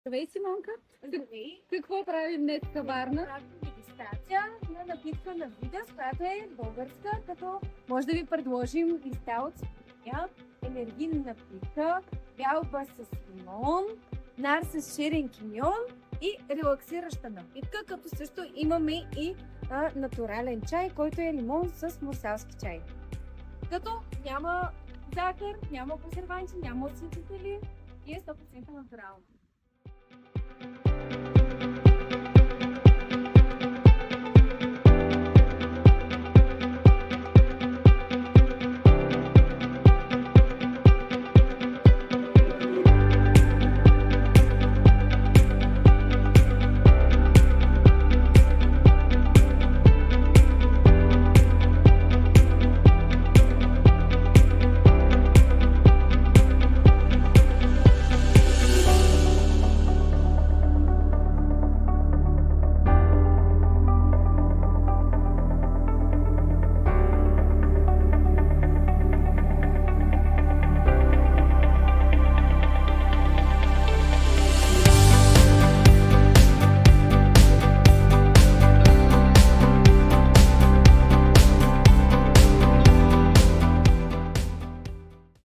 Здравей, Симонка! Здравей! Какво правим днес в Варна? Правим дегустация на напитка на Видас, която е българска, като може да ви предложим листа от свиня, енергийна напитка, бялба с лимон, нар с ширен киньон и релаксираща напитка, като също имаме и натурален чай, който е лимон с мурсалски чай. Като няма захар, няма консерванти, няма осветители и е 100% натурално.